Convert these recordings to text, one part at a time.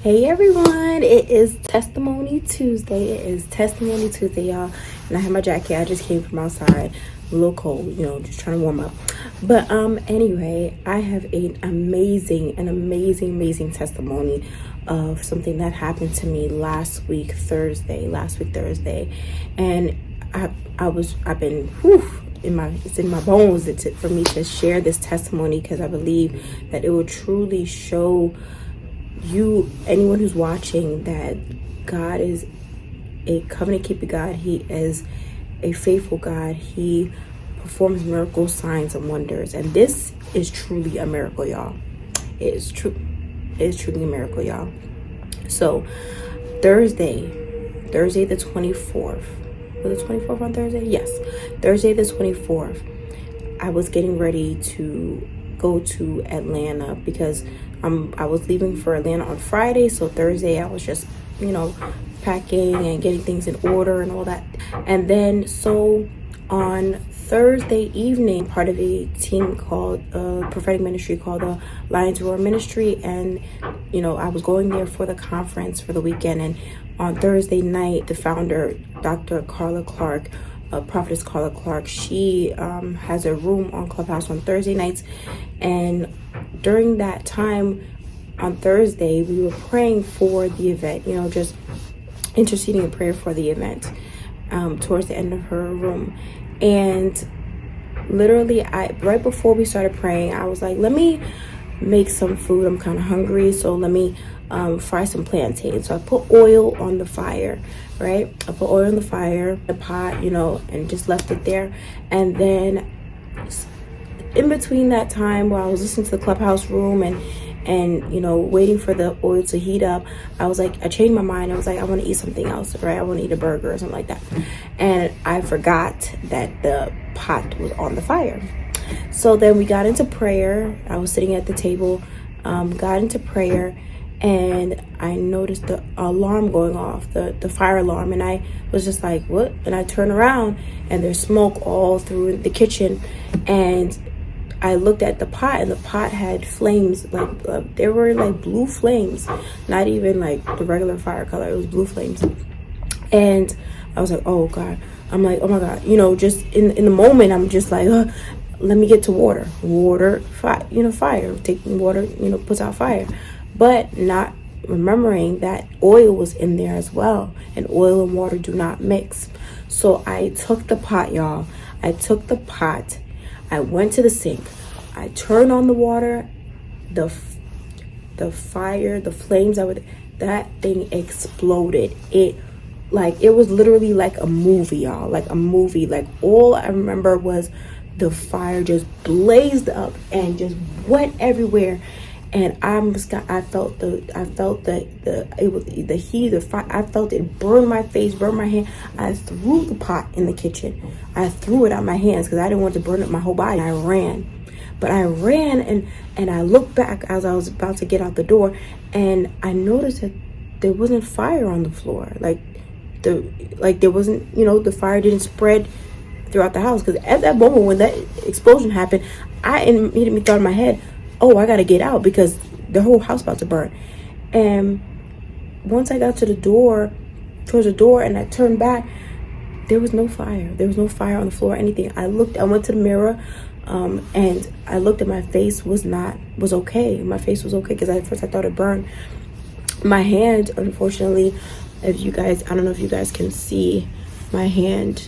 Hey everyone, it is Testimony Tuesday. It is Testimony Tuesday, y'all. And I have my jacket. I just came from outside. A little cold, just trying to warm up. But anyway, I have an amazing testimony of something that happened to me last week Thursday. And it's in my bones for me to share this testimony, because I believe that it will truly show anyone who's watching, that God is a covenant keeping God. He is a faithful God. He performs miracles, signs, and wonders. And this is truly a miracle, y'all. It is truly a miracle, y'all. So Thursday the 24th. Was it 24th on Thursday? Yes. Thursday the 24th. I was getting ready to go to Atlanta because I was leaving for Atlanta on Friday. So Thursday I was just, packing and getting things in order and all that. And then so on Thursday evening, part of a team called prophetic ministry called the Lions Roar Ministry, and I was going there for the conference for the weekend. And on Thursday night, the founder, Dr. Carla Clark, prophetess Carla Clark, she has a room on Clubhouse on Thursday nights. And during that time on Thursday, we were praying for the event, just interceding in prayer for the event towards the end of her room. And literally, right before we started praying, I was like, let me make some food. I'm kind of hungry, so let me fry some plantains. So I put oil on the fire, right? I put oil on the fire, the pot, and just left it there. And then in between that time, while I was listening to the Clubhouse room and waiting for the oil to heat up, I changed my mind. I was like, I want to eat something else, right? I want to eat a burger or something like that. And I forgot that the pot was on the fire. So then we got into prayer. I was sitting at the table, got into prayer, and I noticed the alarm going off, the fire alarm. And I was just like, what? And I turned around and there's smoke all through the kitchen. And I looked at the pot, and the pot had flames, there were like blue flames, not even like the regular fire color. It was blue flames. And I was like, oh God. I'm like, oh my God, just in the moment, I'm just like, let me get to water, fire, taking water, puts out fire, but not remembering that oil was in there as well, and oil and water do not mix. So I took the pot, y'all. I went to the sink. I turned on the water. The fire, the flames, that thing exploded. It was literally like a movie, y'all. Like a movie. Like all I remember was the fire just blazed up and just went everywhere. And I felt the heat, the fire. I felt it burn my face, burn my hand. I threw the pot in the kitchen. I threw it out my hands because I didn't want to burn up my whole body. I ran and I looked back as I was about to get out the door, and I noticed that there wasn't fire on the floor. There wasn't, the fire didn't spread throughout the house. Because at that moment when that explosion happened, I immediately thought in my head, oh, I gotta get out because the whole house about to burn. And once I got towards the door, and I turned back, there was no fire. There was no fire on the floor or anything. I went to the mirror, and I looked at my face was okay. My face was okay because at first I thought it burned. My hand, unfortunately, I don't know if you guys can see, my hand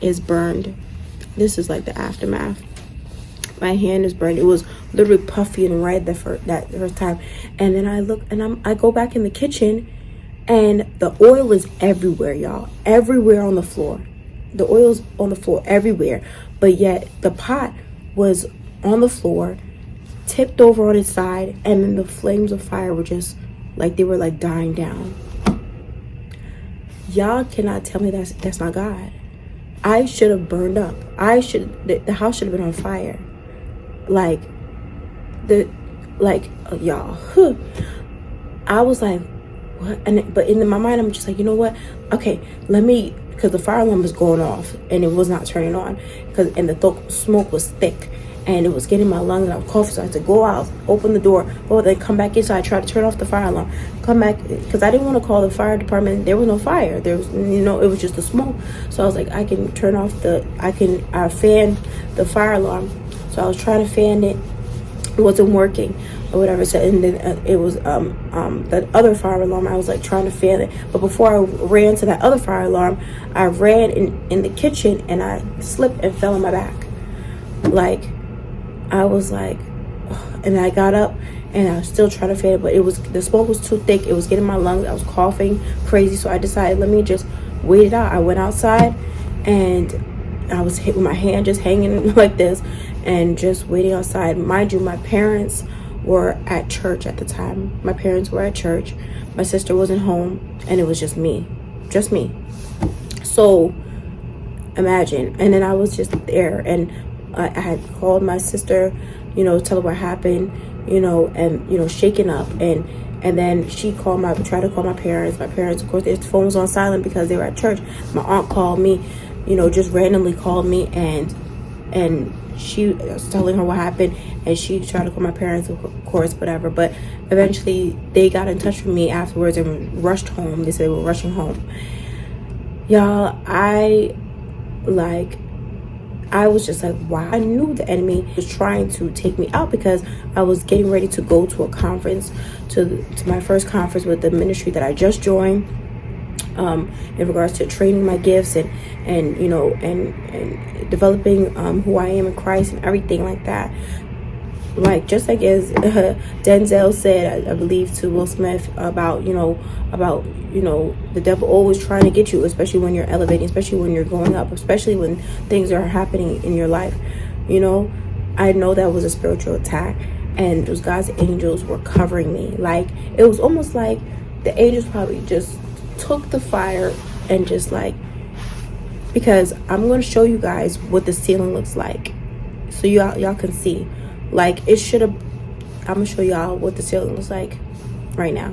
is burned. This is like the aftermath. My hand is burned. It was literally puffy and red that first time. And then I look, and I go back in the kitchen, and the oil is everywhere, y'all. Everywhere on the floor. The oil's on the floor everywhere. But yet the pot was on the floor, tipped over on its side, and then the flames of fire were just like they were like dying down. Y'all cannot tell me that's not God. I should have burned up. The house should have been on fire. Y'all. I was like, what? But in my mind, I'm just like, you know what? Okay, because the fire alarm was going off and it was not turning on, and the smoke was thick. and it was getting my lungs, and I was coughing. So I had to go out, open the door, then come back in. So I tried to turn off the fire alarm, come back, because I didn't want to call the fire department. There was no fire. There was, it was just the smoke. So I was like, I can turn off I fan the fire alarm. So I was trying to fan it. It wasn't working or whatever. So, and then it was the other fire alarm. I was like trying to fan it, but before I ran to that other fire alarm, I ran in the kitchen, and I slipped and fell on my back. Like, I was like, ugh. And I got up, and I was still trying to fan it, but the smoke was too thick. It was getting my lungs. I was coughing crazy. So I decided, let me just wait it out. I went outside, and I was hit with my hand just hanging like this, and just waiting outside. Mind you, my parents were at church at the time. My parents were at church. My sister wasn't home, and it was just me. So imagine. And then I was just there, and I had called my sister, tell her what happened, and shaken up, and then she tried to call my parents. My parents, of course, their phone was on silent because they were at church. My aunt called me, just randomly called me, and she was telling her what happened, and she tried to call my parents, of course, whatever. But eventually they got in touch with me afterwards and rushed home. They said they were rushing home. Y'all, I was just like, wow. I knew the enemy was trying to take me out, because I was getting ready to go to a conference, to my first conference with the ministry that I just joined, in regards to training my gifts and developing who I am in Christ and everything like that. Like, just like as Denzel said, I believe, to Will Smith about the devil always trying to get you, especially when you're elevating, especially when you're going up, especially when things are happening in your life. I know that was a spiritual attack, and those God's angels were covering me. Like, it was almost like the angels probably just took the fire and just like, because I'm going to show you guys what the ceiling looks like, so y'all can see. Like, it should have. I'm gonna show y'all what the ceiling looks like right now.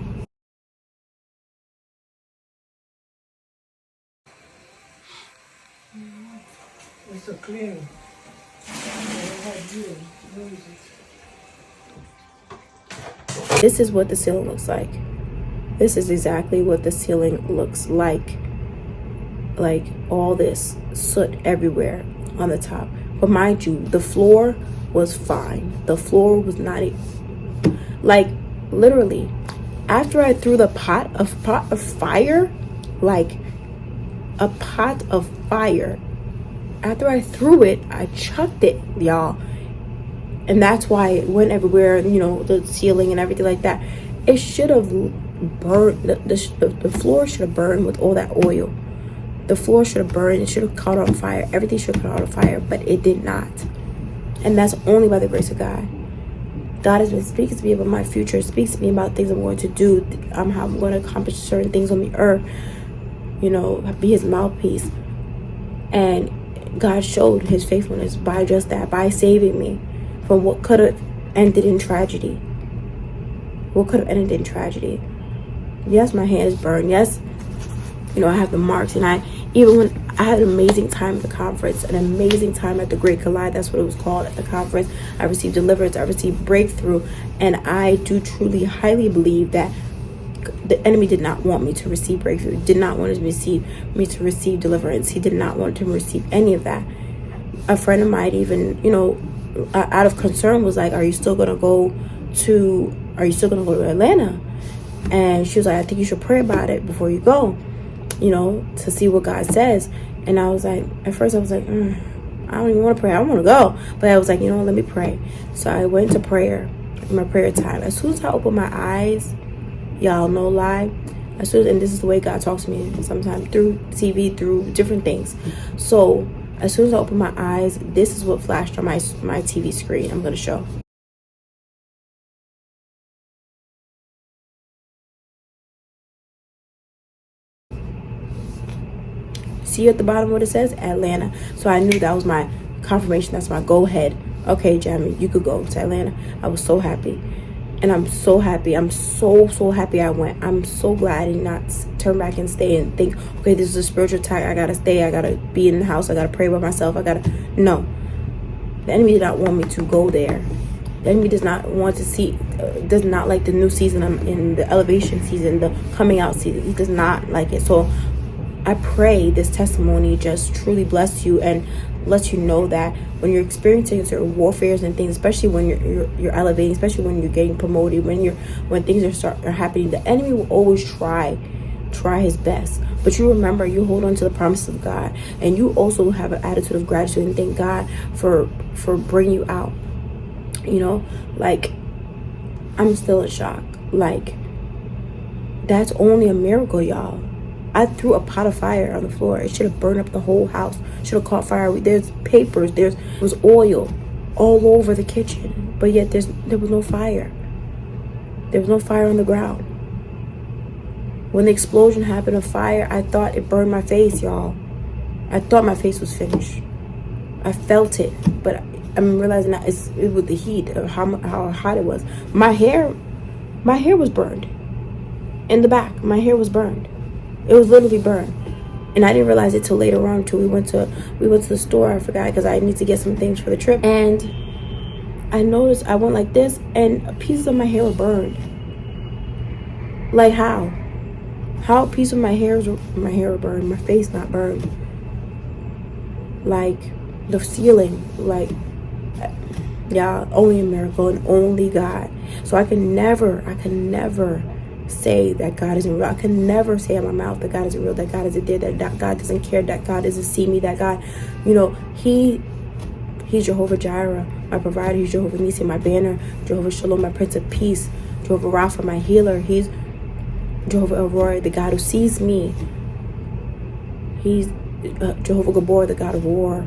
It's so clear. This is what the ceiling looks like. This is exactly what the ceiling looks like. Like, all this soot everywhere on the top. But mind you, the floor was fine. The floor was not like, literally, after I threw the pot of fire, like a pot of fire, after I threw it, I chucked it, y'all. And that's why it went everywhere, the ceiling and everything like that. It should have burned, the floor should have burned with all that oil. The floor should have burned. It should have caught on fire. Everything should have caught on fire, but it did not. And that's only by the grace of God. God has been speaking to me about my future, speaks to me about things I'm going to do, how I'm going to accomplish certain things on the earth, be his mouthpiece. And God showed his faithfulness by just that, by saving me from what could have ended in tragedy. What could have ended in tragedy. Yes, my hand is burned. Yes, I have the marks, and even when I had an amazing time at the conference, an amazing time at the Great Collide, that's what it was called at the conference. I received deliverance, I received breakthrough, and I do truly, highly believe that the enemy did not want me to receive breakthrough, did not want me to receive deliverance. He did not want to receive any of that. A friend of mine even, out of concern, was like, are you still gonna go to Atlanta? And she was like, I think you should pray about it before you go, to see what God says. And I was like, at first I was like, I don't even want to pray. I don't want to go. But I was like, let me pray. So I went to prayer, my prayer time. As soon as I opened my eyes, y'all, no lie, and this is the way God talks to me sometimes, through TV, through different things. So as soon as I opened my eyes, this is what flashed on my TV screen. I'm going to show. See at the bottom what it says? Atlanta. So I knew that was my confirmation. That's my go ahead. Okay, Jamie, you could go to Atlanta. I was so happy. And I'm so happy. I'm so happy I went. I'm so glad I did not turn back and stay and think, okay, this is a spiritual attack. I got to stay. I got to be in the house. I got to pray by myself. No. The enemy did not want me to go there. The enemy does not want to see, does not like the new season. I'm in the elevation season, the coming out season. He does not like it. So I pray this testimony just truly bless you and lets you know that when you're experiencing certain warfares and things, especially when you're elevating, especially when you're getting promoted, when things are happening, the enemy will always try his best. But you remember, you hold on to the promises of God, and you also have an attitude of gratitude and thank God for bringing you out. You know, like, I'm still in shock. Like, that's only a miracle, y'all. I threw a pot of fire on the floor. It should have burned up the whole house. Should have caught fire. There's papers. There was oil all over the kitchen. But yet there was no fire. There was no fire on the ground. When the explosion happened of fire, I thought it burned my face, y'all. I thought my face was finished. I felt it, but I'm realizing that it was the heat of how hot it was. My hair was burned. In the back, my hair was burned. It was literally burned, and I didn't realize it till later on. Till we went to the store. I forgot because I need to get some things for the trip, and I noticed I went like this, and pieces of my hair were burned. Like how? How a piece of my hair were burned, my face not burned. Like the ceiling, like, yeah, only a miracle and only God. So I can never say that God isn't real. I can never say in my mouth that God isn't real, that God isn't there, that God doesn't care, that God doesn't see me, that God, you know, He's Jehovah Jireh, my provider. He's Jehovah Nissi, my banner. Jehovah Shalom, my Prince of Peace. Jehovah Rapha, my healer. He's Jehovah Elroy, the God who sees me. He's Jehovah Gabor, the God of war.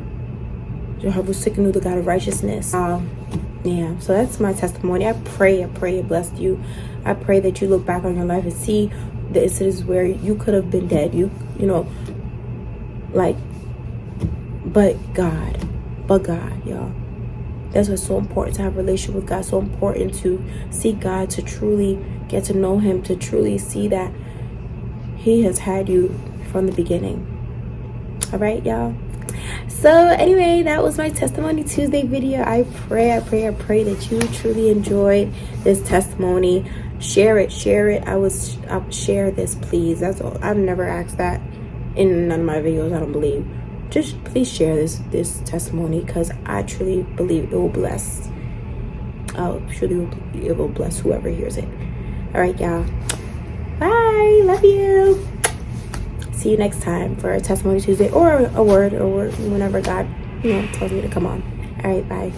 Jehovah Sikkenu, the God of righteousness. Yeah, so that's my testimony. I pray it blessed you. I pray that you look back on your life and see the incidents where you could have been dead. You know, like, but God, y'all. That's what's so important, to have a relationship with God. So important to see God, to truly get to know Him, to truly see that He has had you from the beginning. All right, y'all. So anyway, that was my Testimony Tuesday video. I pray that you truly enjoyed this testimony. Share it. I would share this, please. That's all. I've never asked that in none of my videos, I don't believe. Just please share this testimony, because I truly believe it will bless. It will bless whoever hears it. All right, y'all. Bye. Love you. See you next time for a Testimony Tuesday or a word, or whenever God, tells me to come on. All right, bye.